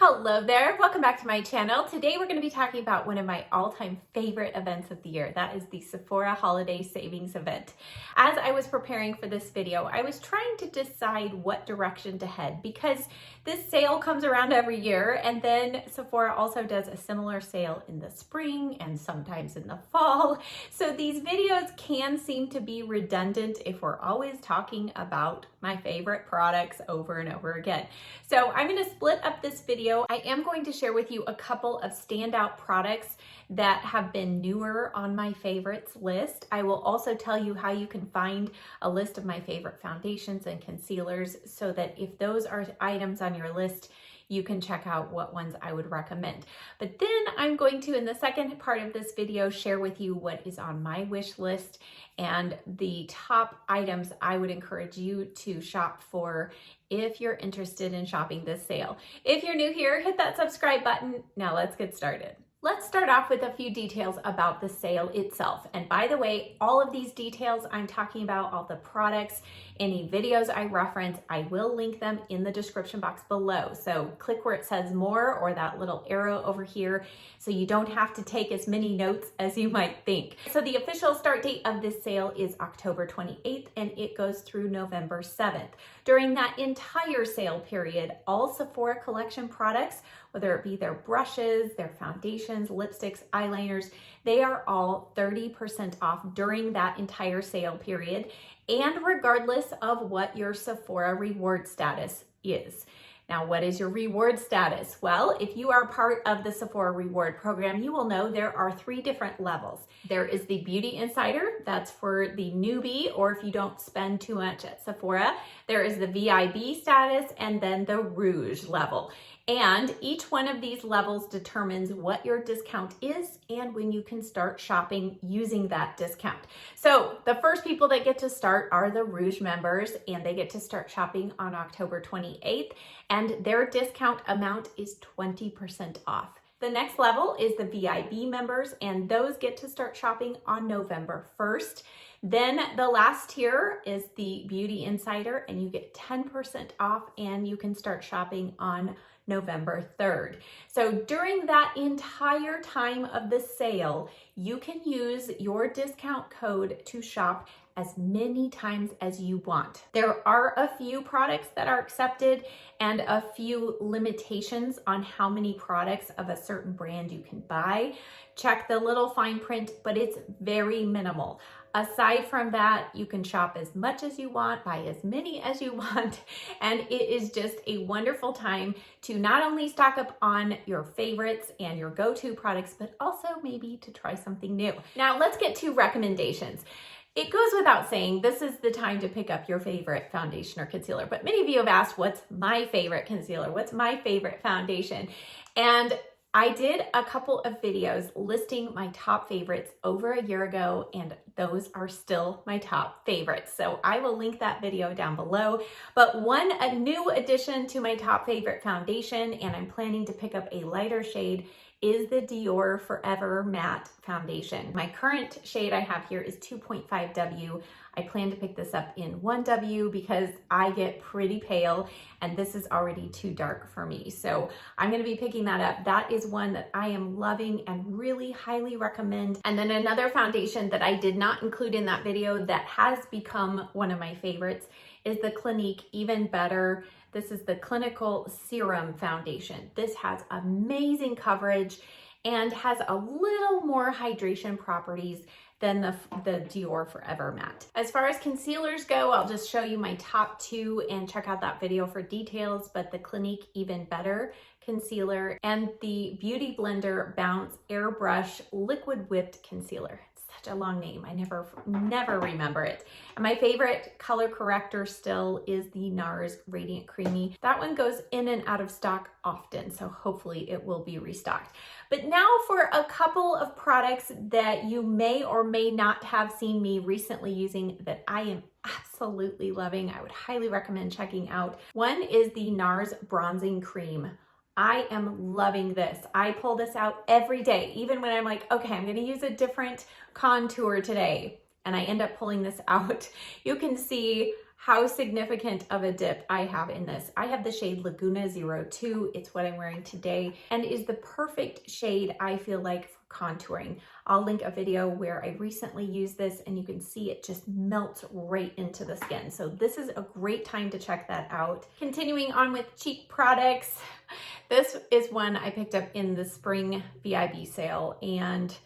Hello there, welcome back to my channel. Today we're going to be talking about one of my all-time favorite events of the year. That is the Sephora Holiday Savings Event. As I was preparing for this video, I was trying to decide what direction to head because this sale comes around every year, and then Sephora also does a similar sale in the spring and sometimes in the fall. So these videos can seem to be redundant if we're always talking about my favorite products over and over again. So I'm going to split up this video. I am going to share with you a couple of standout products that have been newer on my favorites list. I will also tell you how you can find a list of my favorite foundations and concealers so that if those are items on your list, you can check out what ones I would recommend. But then I'm going to, in the second part of this video, share with you what is on my wish list and the top items I would encourage you to shop for if you're interested in shopping this sale. If you're new here, hit that subscribe button. Now let's get started. Let's start off with a few details about the sale itself. And by the way, all of these details I'm talking about, all the products, any videos I reference, I will link them in the description box below. So click where it says more or that little arrow over here so you don't have to take as many notes as you might think. So the official start date of this sale is October 28th and it goes through November 7th. During that entire sale period, all Sephora collection products, whether it be their brushes, their foundations, lipsticks, eyeliners, they are all 30% off during that entire sale period, and regardless of what your Sephora reward status is. Now, what is your reward status? Well, if you are part of the Sephora reward program, you will know there are 3 different levels. There is the Beauty Insider, that's for the newbie, or if you don't spend too much at Sephora. There is the VIB status, and then the Rouge level. And each one of these levels determines what your discount is and when you can start shopping using that discount. So the first people that get to start are the Rouge members, and they get to start shopping on October 28th, and their discount amount is 20% off. The next level is the VIB members, and those get to start shopping on November 1st. Then the last tier is the Beauty Insider, and you get 10% off, and you can start shopping on November 3rd. So during that entire time of the sale, you can use your discount code to shop as many times as you want. There are a few products that are accepted and a few limitations on how many products of a certain brand you can buy. Check the little fine print, but it's very minimal. Aside from that, you can shop as much as you want, buy as many as you want, and it is just a wonderful time to not only stock up on your favorites and your go-to products, but also maybe to try something new. Now let's get to recommendations. It goes without saying, this is the time to pick up your favorite foundation or concealer, but many of you have asked, what's my favorite concealer? What's my favorite foundation? And I did a couple of videos listing my top favorites over a year ago, and those are still my top favorites. So I will link that video down below. But a new addition to my top favorite foundation, and I'm planning to pick up a lighter shade, is the Dior Forever Matte Foundation. My current shade I have here is 2.5W. I plan to pick this up in 1W because I get pretty pale and this is already too dark for me. So I'm gonna be picking that up. That is one that I am loving and really highly recommend. And then another foundation that I did not include in that video that has become one of my favorites is the Clinique Even Better. This is the Clinical Serum Foundation. This has amazing coverage and has a little more hydration properties than the Dior Forever Matte. As far as concealers go, I'll just show you my top 2 and check out that video for details, but the Clinique Even Better concealer and the Beautyblender Bounce Airbrush Liquid Whipped Concealer. Such a long name, I never remember it. And my favorite color corrector still is the NARS Radiant Creamy. That one goes in and out of stock often, so hopefully it will be restocked. But now for a couple of products that you may or may not have seen me recently using that I am absolutely loving. I would highly recommend checking out. One is the NARS Bronzing Cream. I am loving this. I pull this out every day, even when I'm like, okay, I'm gonna use a different contour today, and I end up pulling this out. You can see how significant of a dip I have in this. I have the shade Laguna 02. It's what I'm wearing today and is the perfect shade, I feel like, for contouring. I'll link a video where I recently used this and you can see it just melts right into the skin. So this is a great time to check that out. Continuing on with cheek products, this is one I picked up in the spring VIB sale and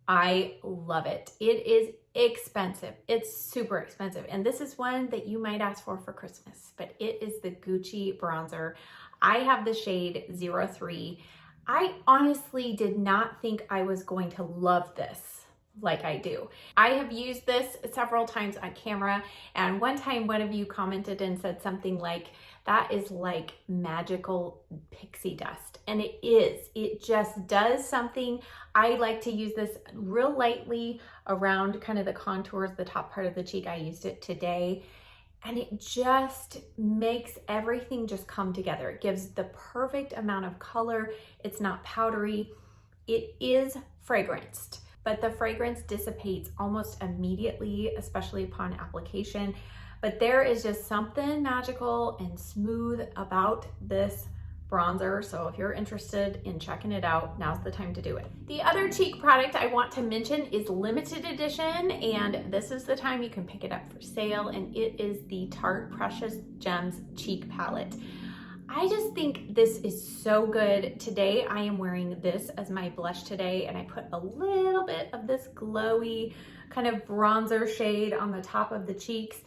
I love it. It is expensive. It's super expensive. And this is one that you might ask for Christmas, but it is the Gucci bronzer. I have the shade 03. I honestly did not think I was going to love this like I do. I have used this several times on camera, and one time one of you commented and said something like, that is like magical pixie dust. And it is. It just does something. I like to use this real lightly around kind of the contours, the top part of the cheek. I used it today. And it just makes everything just come together. It gives the perfect amount of color. It's not powdery. It is fragranced, but the fragrance dissipates almost immediately, especially upon application. But there is just something magical and smooth about this bronzer. So if you're interested in checking it out, now's the time to do it. The other cheek product I want to mention is limited edition, and this is the time you can pick it up for sale, and it is the Tarte Precious Gems Cheek Palette. I just think this is so good. Today I am wearing this as my blush today, and I put a little bit of this glowy kind of bronzer shade on the top of the cheeks.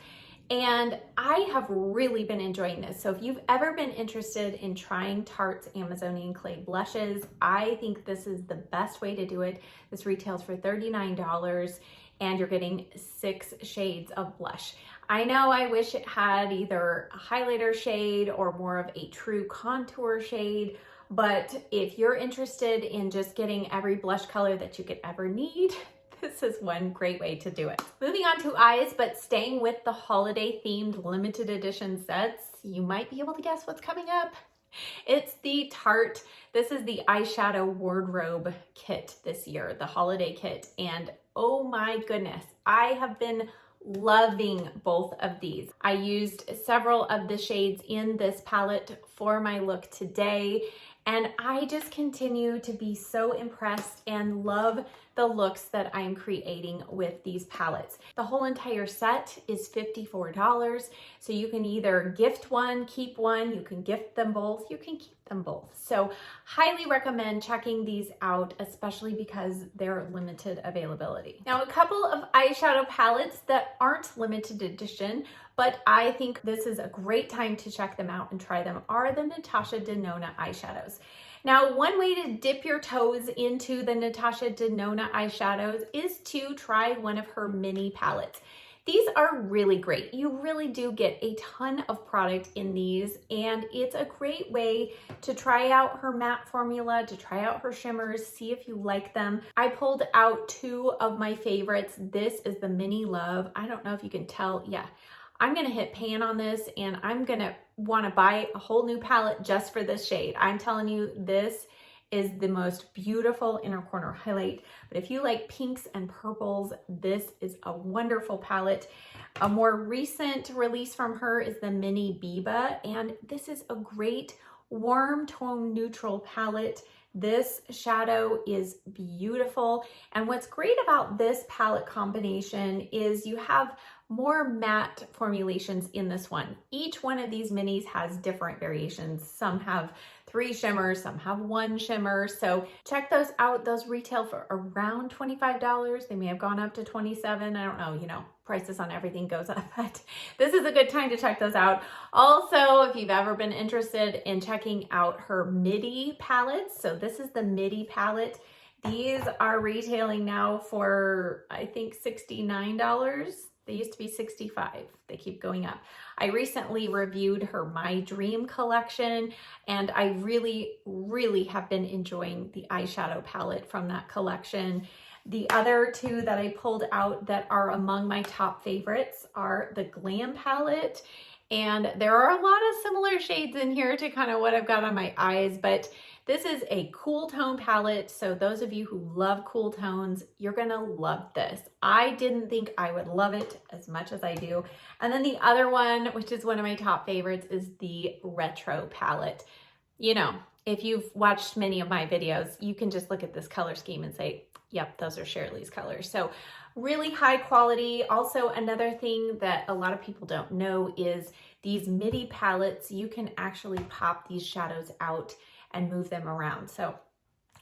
And I have really been enjoying this. So if you've ever been interested in trying Tarte's Amazonian Clay blushes, I think this is the best way to do it. This retails for $39 and you're getting 6 shades of blush. I know I wish it had either a highlighter shade or more of a true contour shade, but if you're interested in just getting every blush color that you could ever need, this is one great way to do it. Moving on to eyes, but staying with the holiday themed limited edition sets, you might be able to guess what's coming up. It's the Tarte. This is the eyeshadow wardrobe kit this year, the holiday kit. And oh my goodness, I have been loving both of these. I used several of the shades in this palette for my look today, and I just continue to be so impressed and love the looks that I'm creating with these palettes. The whole entire set is $54, so you can either gift one, keep one, you can gift them both, you can keep them both. So highly recommend checking these out, especially because they're limited availability. Now, a couple of eyeshadow palettes that aren't limited edition, but I think this is a great time to check them out and try them, are the Natasha Denona eyeshadows. Now, one way to dip your toes into the Natasha Denona eyeshadows is to try one of her mini palettes. These are really great. You really do get a ton of product in these, and it's a great way to try out her matte formula, to try out her shimmers, see if you like them. I pulled out 2 of my favorites. This is the Mini Love. I don't know if you can tell. Yeah, I'm gonna hit pan on this, and I'm gonna wanna buy a whole new palette just for this shade. I'm telling you, this is the most beautiful inner corner highlight. But if you like pinks and purples, this is a wonderful palette. A more recent release from her is the Mini Biba, and this is a great warm tone neutral palette. This shadow is beautiful. And what's great about this palette combination is you have more matte formulations in this one. Each one of these minis has different variations. Some have 3 shimmers, some have 1 shimmer. So check those out. Those retail for around $25. They may have gone up to $27. I don't know, you know, prices on everything goes up, but this is a good time to check those out. Also, if you've ever been interested in checking out her midi palettes, so this is the midi palette. These are retailing now for, I think, $69. They used to be $65. They keep going up. I recently reviewed her My Dream collection, and I really have been enjoying the eyeshadow palette from that collection. The other 2 that I pulled out that are among my top favorites are the Glam palette And there are a lot of similar shades in here to kind of what I've got on my eyes, but this is a cool tone palette. So those of you who love cool tones, you're gonna love this. I didn't think I would love it as much as I do. And then the other one, which is one of my top favorites, is the Retro palette. You know, if you've watched many of my videos, you can just look at this color scheme and say, yep, those are Sharalee's colors. So really high quality. Also, another thing that a lot of people don't know is these midi palettes, you can actually pop these shadows out and move them around. So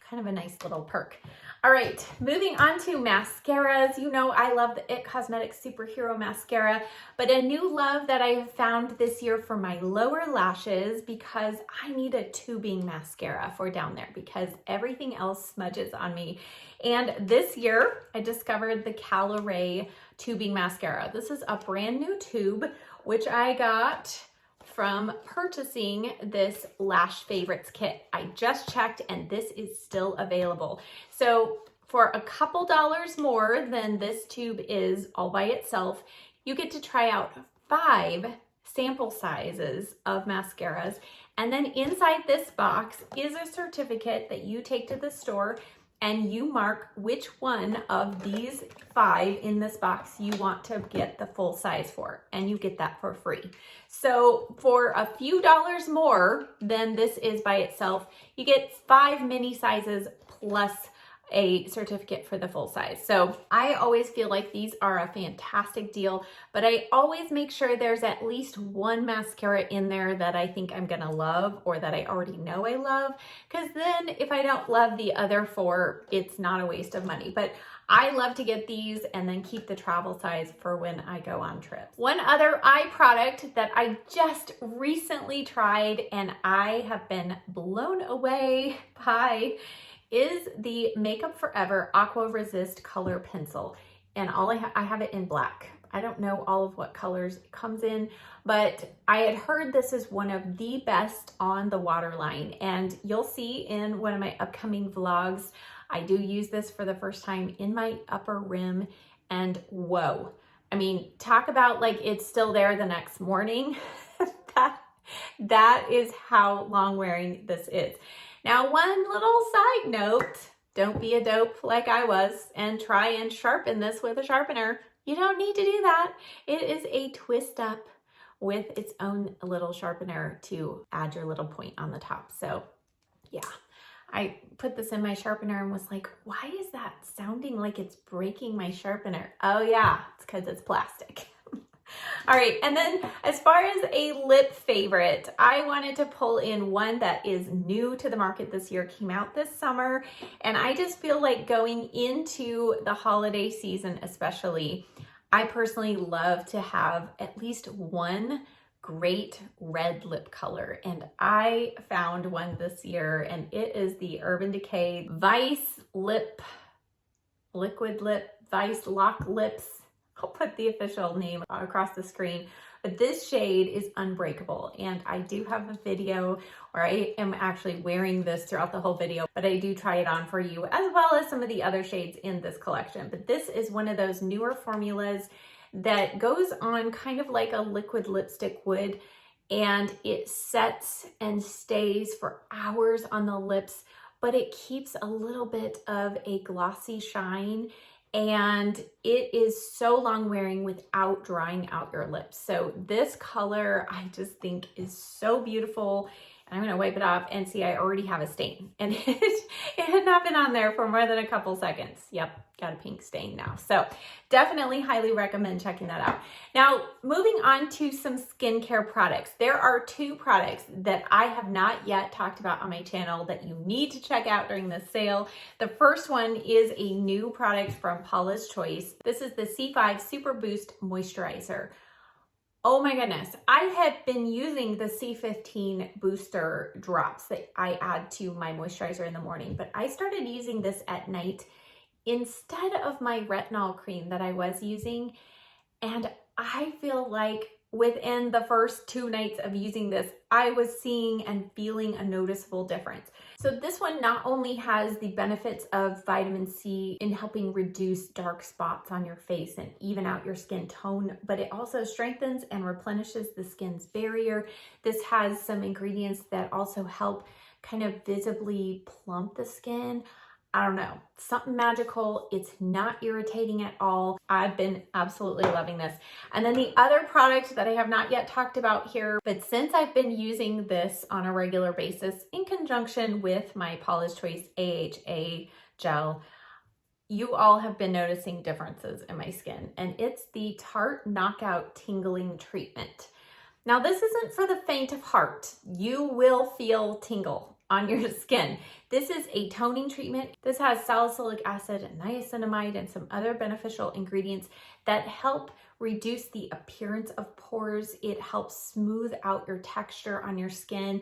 kind of a nice little perk. All right, moving on to mascaras. You know, I love the IT Cosmetics Superhero Mascara, but a new love that I have found this year for my lower lashes, because I need a tubing mascara for down there because everything else smudges on me. And this year I discovered the Caloray tubing mascara. This is a brand new tube, which I got from purchasing this Lash Favorites kit. I just checked and this is still available. So for a couple dollars more than this tube is all by itself, you get to try out 5 sample sizes of mascaras. And then inside this box is a certificate that you take to the store and you mark which one of these 5 in this box you want to get the full size for, and you get that for free. So for a few dollars more than this is by itself, you get 5 mini sizes plus a certificate for the full size. So I always feel like these are a fantastic deal, but I always make sure there's at least one mascara in there that I think I'm gonna love or that I already know I love, because then if I don't love the other 4, it's not a waste of money. But I love to get these and then keep the travel size for when I go on trips. One other eye product that I just recently tried and I have been blown away by is the Makeup Forever Aqua Resist Color Pencil. And I have it in black. I don't know all of what colors it comes in, but I had heard this is one of the best on the waterline. And you'll see in one of my upcoming vlogs, I do use this for the first time in my upper rim, and whoa. I mean, talk about like it's still there the next morning. that is how long wearing this is. Now, one little side note, don't be a dope like I was and try and sharpen this with a sharpener. You don't need to do that. It is a twist up with its own little sharpener to add your little point on the top. So yeah, I put this in my sharpener and was like, why is that sounding like it's breaking my sharpener? Oh yeah, it's because it's plastic. All right, and then as far as a lip favorite, I wanted to pull in one that is new to the market this year, came out this summer, and I just feel like going into the holiday season especially, I personally love to have at least one great red lip color, and I found one this year, and it is the Urban Decay Vice Liquid Lip Vice Lock Lips. I'll put the official name across the screen, but this shade is Unbreakable, and I do have a video where I am actually wearing this throughout the whole video, but I do try it on for you as well as some of the other shades in this collection. But this is one of those newer formulas that goes on kind of like a liquid lipstick would, and it sets and stays for hours on the lips, but it keeps a little bit of a glossy shine. And it is so long wearing without drying out your lips. So this color I just think is so beautiful. And I'm gonna wipe it off and see I already have a stain. And it had not been on there for more than a couple seconds. Yep, got a pink stain now. So definitely highly recommend checking that out. Now, moving on to some skincare products. There are 2 products that I have not yet talked about on my channel that you need to check out during this sale. The first one is a new product from Paula's Choice. This is the C5 Super Boost Moisturizer. Oh my goodness, I had been using the C15 booster drops that I add to my moisturizer in the morning, but I started using this at night instead of my retinol cream that I was using. And I feel like within the first 2 nights of using this, I was seeing and feeling a noticeable difference. So this one not only has the benefits of vitamin C in helping reduce dark spots on your face and even out your skin tone, but it also strengthens and replenishes the skin's barrier. This has some ingredients that also help kind of visibly plump the skin. I don't know, something magical. It's not irritating at all. I've been absolutely loving this. And then the other product that I have not yet talked about here, but since I've been using this on a regular basis in conjunction with my Paula's Choice AHA gel, you all have been noticing differences in my skin, and it's the Tarte Knockout Tingling Treatment. Now, this isn't for the faint of heart. You will feel tingle on your skin. This is a toning treatment. This has salicylic acid and niacinamide and some other beneficial ingredients that help reduce the appearance of pores. It helps smooth out your texture on your skin.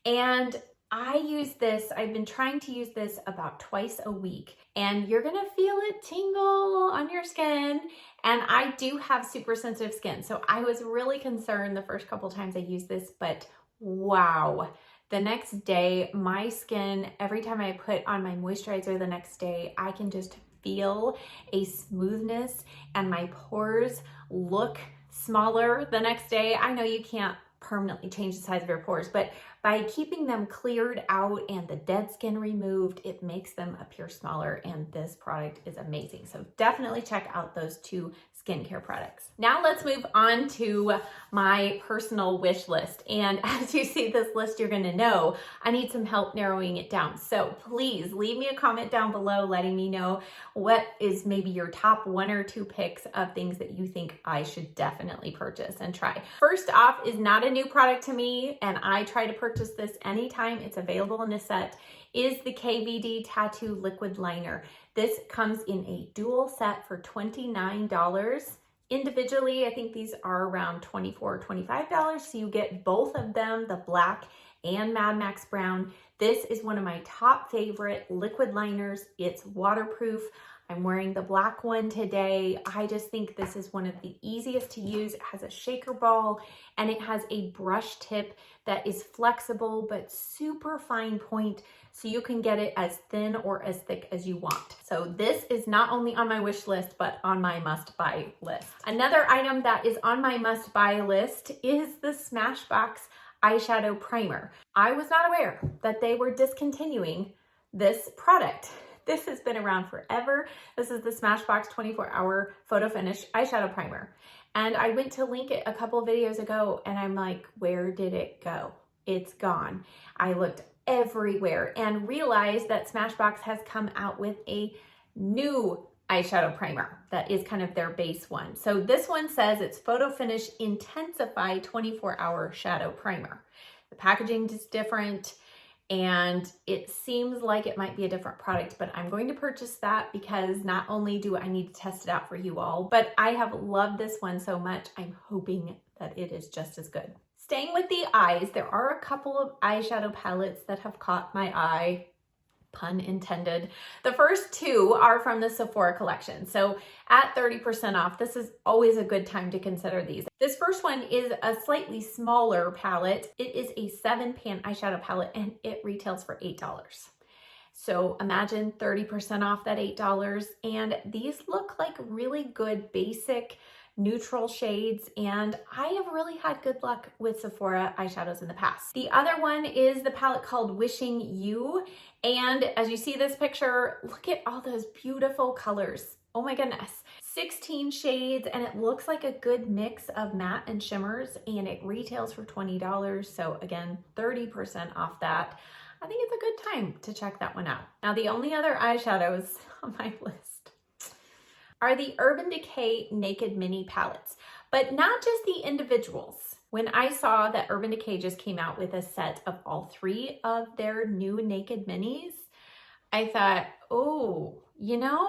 And I use this, I've been trying to use this about twice a week, and you're gonna feel it tingle on your skin. And I do have super sensitive skin, so I was really concerned the first couple times I used this, but wow. The next day, my skin, every time I put on my moisturizer the next day, I can just feel a smoothness and my pores look smaller the next day. I know you can't permanently change the size of your pores, but by keeping them cleared out and the dead skin removed, it makes them appear smaller, and this product is amazing. So definitely check out those 2 skincare products. Now let's move on to my personal wish list. And as you see this list, you're gonna know I need some help narrowing it down. So please leave me a comment down below letting me know what is maybe your top 1 or 2 picks of things that you think I should definitely purchase and try. First off is not a new product to me, and I try to purchase this anytime it's available in a set, is the KVD Tattoo Liquid Liner. This comes in a dual set for $29. Individually, I think these are around $24 or $25, so you get both of them, the black and Mad Max Brown. This is one of my top favorite liquid liners. It's waterproof. I'm wearing the black one today. I just think this is one of the easiest to use. It has a shaker ball and it has a brush tip that is flexible but super fine point, so you can get it as thin or as thick as you want. So this is not only on my wish list, but on my must-buy list. Another item that is on my must-buy list is the Smashbox Eyeshadow Primer. I was not aware that they were discontinuing this product. This has been around forever. This is the Smashbox 24-hour Photo Finish Eyeshadow Primer. And I went to link it a couple of videos ago, and I'm like, where did it go? It's gone. I looked everywhere and realized that Smashbox has come out with a new eyeshadow primer that is kind of their base one. So this one says it's Photo Finish Intensify 24-hour Shadow Primer. The packaging is different, and it seems like it might be a different product, but I'm going to purchase that because not only do I need to test it out for you all, but I have loved this one so much, I'm hoping that it is just as good. Staying with the eyes, there are a couple of eyeshadow palettes that have caught my eye, pun intended. The first 2 are from the Sephora collection. So at 30% off, this is always a good time to consider these. This first one is a slightly smaller palette. It is a 7-pan eyeshadow palette, and it retails for $8. So imagine 30% off that $8. And these look like really good basic neutral shades, and I have really had good luck with Sephora eyeshadows in the past. The other one is the palette called Wishing You, and as you see this picture, look at all those beautiful colors. Oh my goodness. 16 shades, and it looks like a good mix of matte and shimmers, and it retails for $20. So again, 30% off that. I think it's a good time to check that one out. Now, the only other eyeshadows on my list are the Urban Decay Naked Mini palettes, but not just the individuals. When I saw that Urban Decay just came out with a set of all 3 of their new Naked Minis, I thought, oh, you know,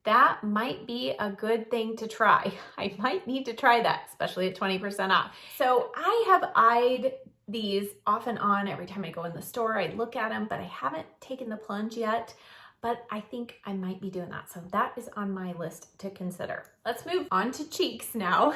that might be a good thing to try. I might need to try that, especially at 20% off. So I have eyed these off and on every time I go in the store. I look at them, but I haven't taken the plunge yet. but I think I might be doing that. So that is on my list to consider. Let's move on to cheeks now.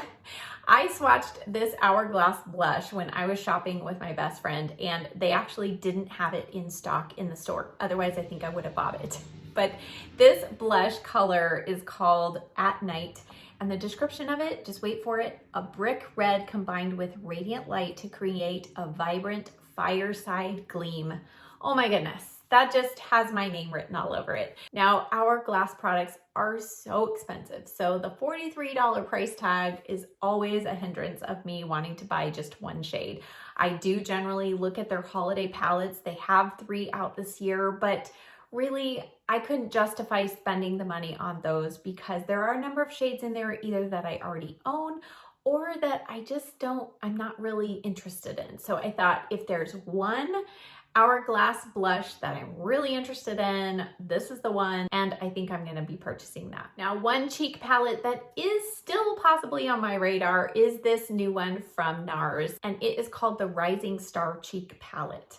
I swatched this Hourglass blush when I was shopping with my best friend, and they actually didn't have it in stock in the store. Otherwise, I think I would have bought it. But this blush color is called At Night, and the description of it, just wait for it, a brick red combined with radiant light to create a vibrant fireside gleam. Oh my goodness. That just has my name written all over it. Now, Hourglass products are so expensive. So the $43 price tag is always a hindrance of me wanting to buy just one shade. I do generally look at their holiday palettes. They have 3 out this year, but really, I couldn't justify spending the money on those because there are a number of shades in there either that I already own or that I'm not really interested in. So I thought if there's one Hourglass blush that I'm really interested in, this is the one, and I think I'm gonna be purchasing that. Now, one cheek palette that is still possibly on my radar is this new one from NARS, and it is called the Rising Star Cheek Palette.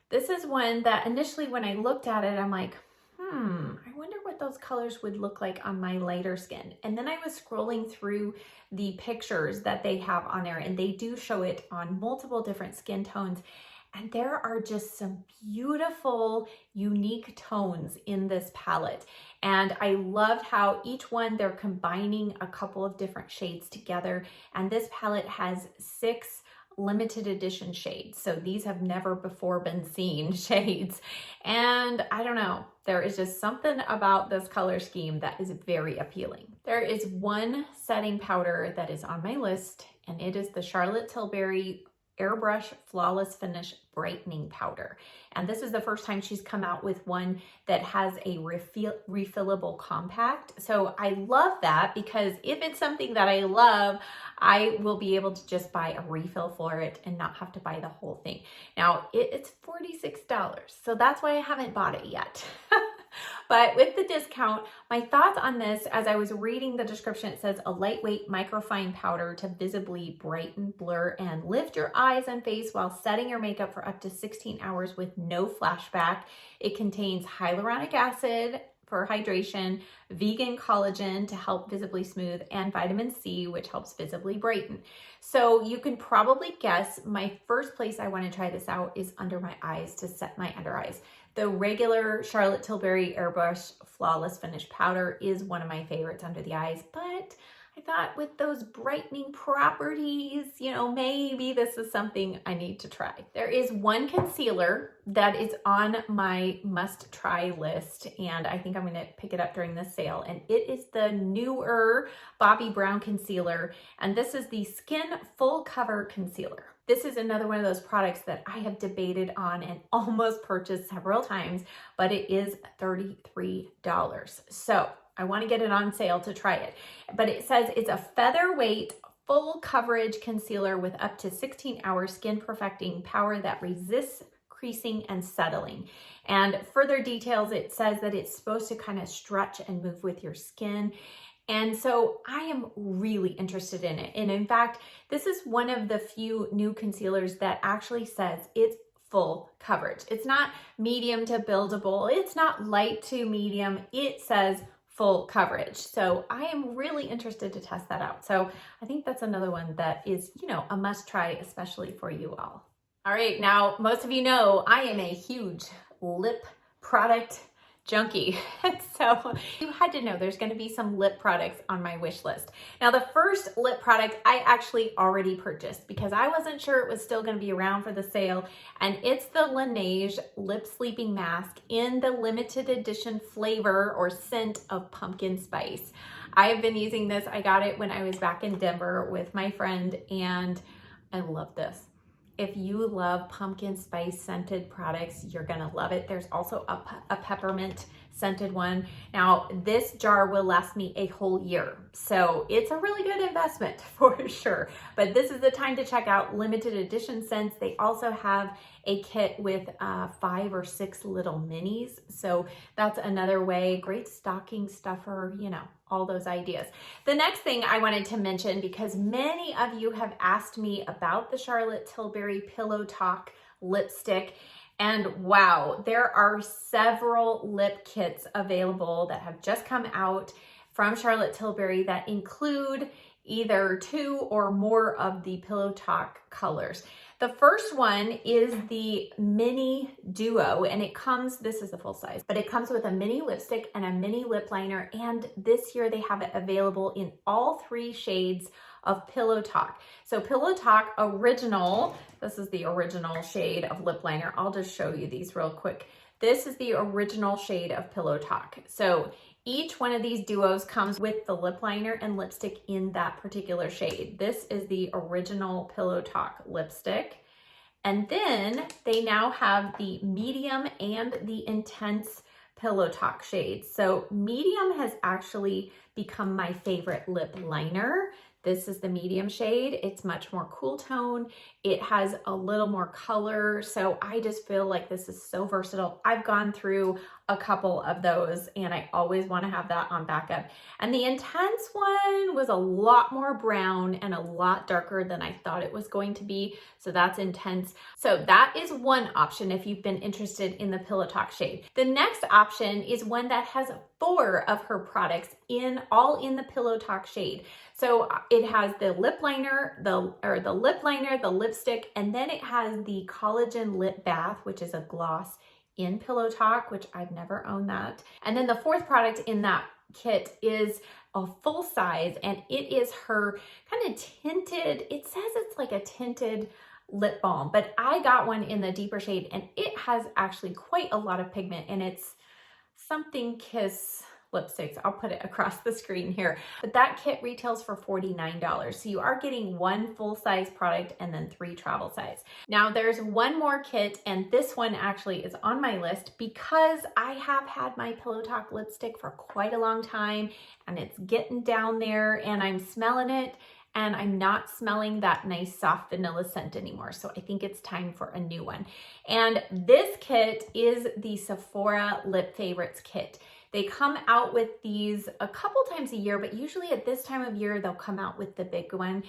This is one that initially when I looked at it, I'm like, I wonder what those colors would look like on my lighter skin. And then I was scrolling through the pictures that they have on there, and they do show it on multiple different skin tones. And there are just some beautiful, unique tones in this palette. And I loved how each one, they're combining a couple of different shades together. And this palette has 6 limited edition shades. So these have never before been seen shades. And I don't know, there is just something about this color scheme that is very appealing. There is one setting powder that is on my list, and it is the Charlotte Tilbury Airbrush Flawless Finish Brightening Powder. And this is the first time she's come out with one that has a refillable compact. So I love that because if it's something that I love, I will be able to just buy a refill for it and not have to buy the whole thing. Now, it's $46, so that's why I haven't bought it yet. But with the discount, my thoughts on this, as I was reading the description, it says a lightweight microfine powder to visibly brighten, blur, and lift your eyes and face while setting your makeup for up to 16 hours with no flashback. It contains hyaluronic acid for hydration, vegan collagen to help visibly smooth, and vitamin C, which helps visibly brighten. So you can probably guess my first place I want to try this out is under my eyes to set my under eyes. The regular Charlotte Tilbury Airbrush Flawless Finish Powder is one of my favorites under the eyes, but I thought with those brightening properties, maybe this is something I need to try. There is one concealer that is on my must-try list, and I think I'm going to pick it up during this sale, and it is the newer Bobbi Brown Concealer, and this is the Skin Full Cover Concealer. This is another one of those products that I have debated on and almost purchased several times, but it is $33. So I want to get it on sale to try it. But it says it's a featherweight, full coverage concealer with up to 16-hour skin perfecting power that resists creasing and settling. And further details, it says that it's supposed to kind of stretch and move with your skin. And so I am really interested in it. And in fact, this is one of the few new concealers that actually says it's full coverage. It's not medium to buildable. It's not light to medium. It says full coverage. So I am really interested to test that out. So I think that's another one that is, a must try, especially for you all. All right. Now, most of you know I am a huge lip product junkie. So you had to know there's going to be some lip products on my wish list. Now, the first lip product I actually already purchased because I wasn't sure it was still going to be around for the sale. And it's the Laneige Lip Sleeping Mask in the limited edition flavor or scent of pumpkin spice. I have been using this. I got it when I was back in Denver with my friend, and I love this. If you love pumpkin spice scented products, you're gonna love it. There's also a peppermint scented one. Now, this jar will last me a whole year, so it's a really good investment for sure. But this is the time to check out limited edition scents. They also have a kit with 5 or 6 little minis, so that's another way. Great stocking stuffer, all those ideas. The next thing I wanted to mention, because many of you have asked me about the Charlotte Tilbury Pillow Talk lipstick, And wow, there are several lip kits available that have just come out from Charlotte Tilbury that include either 2 or more of the Pillow Talk colors. The first one is the mini duo, and it comes, this is the full size, but it comes with a mini lipstick and a mini lip liner, and this year they have it available in all 3 shades of Pillow Talk. So Pillow Talk Original, this is the original shade of lip liner. I'll just show you these real quick. This is the original shade of Pillow Talk. So each one of these duos comes with the lip liner and lipstick in that particular shade. This is the original Pillow Talk lipstick. And then they now have the medium and the intense Pillow Talk shades. So medium has actually become my favorite lip liner. This is the medium shade. It's much more cool tone. It has a little more color. So I just feel like this is so versatile. I've gone through a couple of those and I always want to have that on backup. And the intense one was a lot more brown and a lot darker than I thought it was going to be. So that's intense. So that is one option if you've been interested in the Pillow Talk shade. The next option is one that has 4 of her products all in the Pillow Talk shade. So it has the lip liner, the lipstick, and then it has the collagen lip bath, which is a gloss in Pillow Talk, which I've never owned that. And then the 4th product in that kit is a full size, and it is her kind of tinted, it says it's like a tinted lip balm, but I got one in the deeper shade and it has actually quite a lot of pigment, and it's Something Kiss lipsticks. I'll put it across the screen here, but that kit retails for $49. So you are getting 1 full-size product and then 3 travel size. Now there's one more kit, and this one actually is on my list because I have had my Pillow Talk lipstick for quite a long time and it's getting down there and I'm smelling it and I'm not smelling that nice soft vanilla scent anymore. So I think it's time for a new one. And this kit is the Sephora Lip Favorites kit. They come out with these a couple times a year, but usually at this time of year, they'll come out with the big one.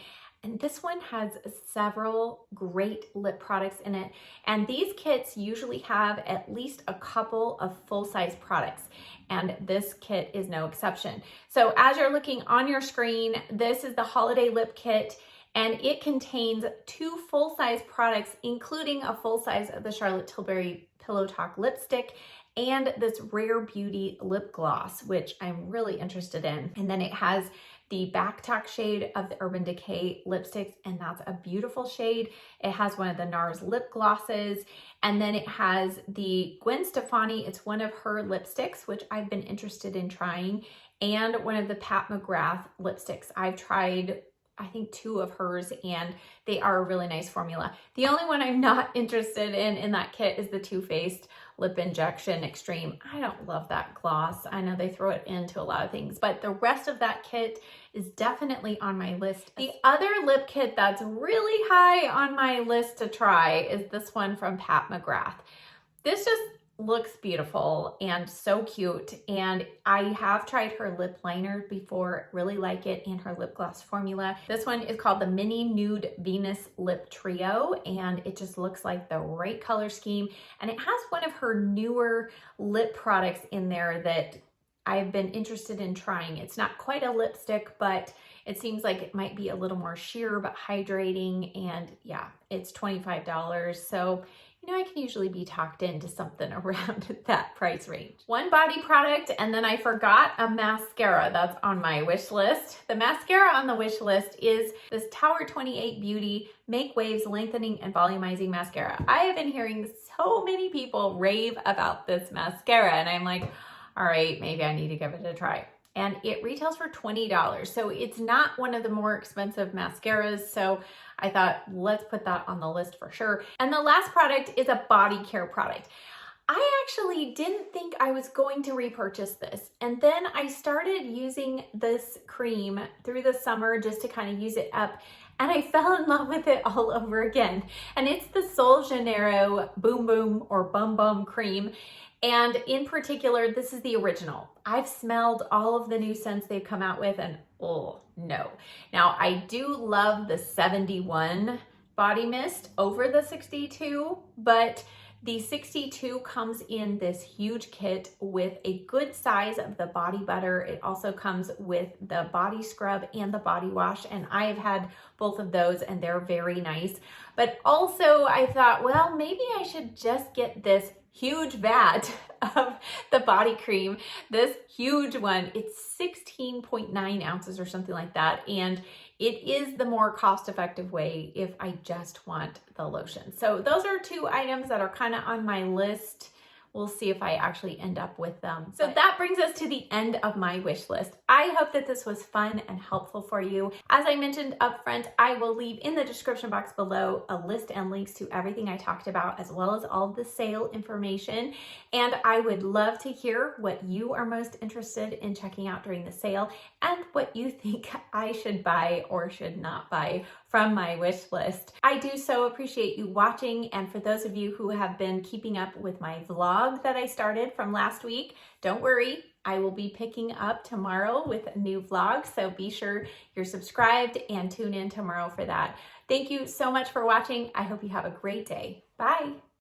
And this one has several great lip products in it. And these kits usually have at least a couple of full-size products. And this kit is no exception. So as you're looking on your screen, this is the Holiday Lip Kit. And it contains 2 full-size products, including a full size of the Charlotte Tilbury Pillow Talk lipstick and this Rare Beauty lip gloss, which I'm really interested in. And then it has the Back Talk shade of the Urban Decay lipsticks, and that's a beautiful shade. It has one of the NARS lip glosses, and then it has the Gwen Stefani, it's one of her lipsticks, which I've been interested in trying, and one of the Pat McGrath lipsticks. I've tried I think 2 of hers, and they are a really nice formula. The only one I'm not interested in that kit is the Too Faced Lip Injection Extreme. I don't love that gloss. I know they throw it into a lot of things, but the rest of that kit is definitely on my list. The other lip kit that's really high on my list to try is this one from Pat McGrath. This just looks beautiful and so cute, and I have tried her lip liner before, really like it, and her lip gloss formula. This one is called the Mini Nude Venus Lip Trio, and it just looks like the right color scheme, and it has one of her newer lip products in there that I've been interested in trying. It's not quite a lipstick, but it seems like it might be a little more sheer but hydrating, and yeah, it's $25, so you know, I can usually be talked into something around that price range. One body product, and then I forgot a mascara that's on my wish list. The mascara on the wish list is this Tower 28 Beauty Make Waves Lengthening and Volumizing Mascara. I have been hearing so many people rave about this mascara, and I'm like, all right, maybe I need to give it a try. And it retails for $20. So it's not one of the more expensive mascaras. So I thought, let's put that on the list for sure. And the last product is a body care product. I actually didn't think I was going to repurchase this. And then I started using this cream through the summer just to kind of use it up. And I fell in love with it all over again. And it's the Sol Janeiro Boom Boom or Bum Bum cream. And in particular, this is the original. I've smelled all of the new scents they've come out with, and oh no. Now I do love the 71 body mist over the 62, but The 62 comes in this huge kit with a good size of the body butter. It also comes with the body scrub and the body wash, and I have had both of those and they're very nice. But also I thought, well, maybe I should just get this huge vat of the body cream, this huge one. It's 16.9 ounces or something like that, and it is the more cost-effective way if I just want the lotion. So those are two items that are kind of on my list. We'll see if I actually end up with them. So that brings us to the end of my wish list. I hope that this was fun and helpful for you. As I mentioned up front, I will leave in the description box below a list and links to everything I talked about, as well as all of the sale information. And I would love to hear what you are most interested in checking out during the sale and what you think I should buy or should not buy from my wish list. I do so appreciate you watching, and for those of you who have been keeping up with my vlog that I started from last week, don't worry, I will be picking up tomorrow with a new vlog, so be sure you're subscribed and tune in tomorrow for that. Thank you so much for watching. I hope you have a great day. Bye.